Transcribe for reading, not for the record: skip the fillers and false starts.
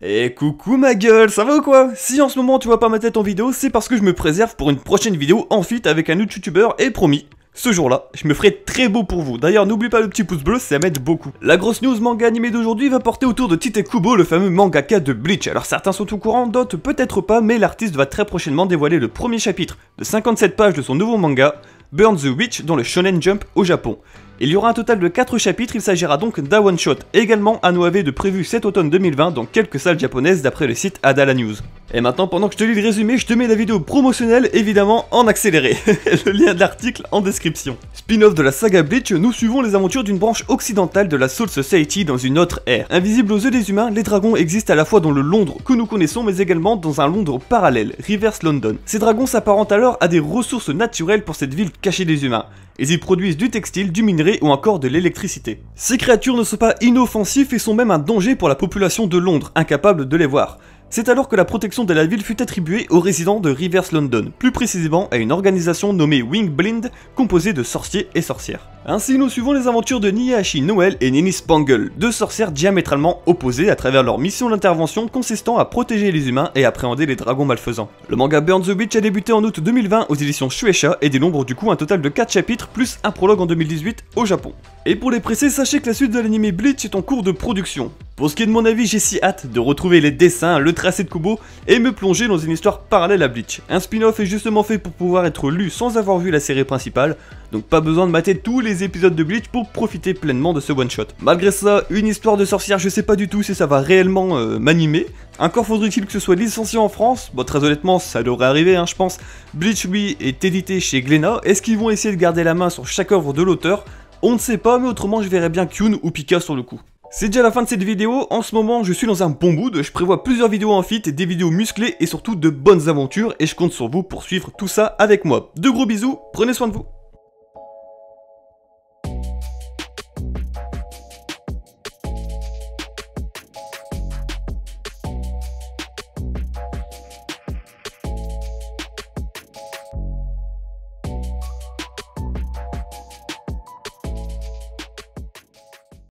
Et coucou ma gueule, ça va ou quoi? Si en ce moment tu vois pas ma tête en vidéo, c'est parce que je me préserve pour une prochaine vidéo en feat avec un autre youtubeur et promis, ce jour-là, je me ferai très beau pour vous. D'ailleurs, n'oublie pas le petit pouce bleu, ça m'aide beaucoup. La grosse news manga animé d'aujourd'hui va porter autour de Tite Kubo, le fameux mangaka de Bleach. Alors certains sont au courant, d'autres peut-être pas, mais l'artiste va très prochainement dévoiler le premier chapitre de 57 pages de son nouveau manga, Burn the Witch, dans le Shonen Jump au Japon. Il y aura un total de 4 chapitres, il s'agira donc d'un one-shot, également un OAV de prévu cet automne 2020 dans quelques salles japonaises d'après le site Adala News. Et maintenant, pendant que je te lis le résumé, je te mets la vidéo promotionnelle, évidemment en accéléré. Le lien de l'article en description. Spin-off de la saga Bleach, nous suivons les aventures d'une branche occidentale de la Soul Society dans une autre ère. Invisibles aux yeux des humains, les dragons existent à la fois dans le Londres que nous connaissons, mais également dans un Londres parallèle, Reverse London. Ces dragons s'apparentent alors à des ressources naturelles pour cette ville cachée des humains. Ils y produisent du textile, du minerai ou encore de l'électricité. Ces créatures ne sont pas inoffensives et sont même un danger pour la population de Londres, incapable de les voir. C'est alors que la protection de la ville fut attribuée aux résidents de Reverse London, plus précisément à une organisation nommée Wingblind, composée de sorciers et sorcières. Ainsi, nous suivons les aventures de Niehachi Noel et Nini Spangle, deux sorcières diamétralement opposées à travers leur mission d'intervention consistant à protéger les humains et appréhender les dragons malfaisants. Le manga Burn the Witch a débuté en août 2020 aux éditions Shueisha et dénombre du coup un total de 4 chapitres plus un prologue en 2018 au Japon. Et pour les pressés, sachez que la suite de l'anime Bleach est en cours de production. Pour ce qui est de mon avis, j'ai si hâte de retrouver les dessins, le tracé de Kubo et me plonger dans une histoire parallèle à Bleach. Un spin-off est justement fait pour pouvoir être lu sans avoir vu la série principale, donc pas besoin de mater tous les épisodes de Bleach pour profiter pleinement de ce one-shot. Malgré ça, une histoire de sorcière, je sais pas du tout si ça va réellement m'animer. Encore faudrait-il que ce soit licencié en France. Bon, très honnêtement, ça devrait arriver, je pense. Bleach, lui, est édité chez Glénat. Est-ce qu'ils vont essayer de garder la main sur chaque œuvre de l'auteur? On ne sait pas, mais autrement je verrais bien Kyun ou Pika sur le coup. C'est déjà la fin de cette vidéo, en ce moment je suis dans un bon mood, je prévois plusieurs vidéos en feat, des vidéos musclées et surtout de bonnes aventures et je compte sur vous pour suivre tout ça avec moi. De gros bisous, prenez soin de vous.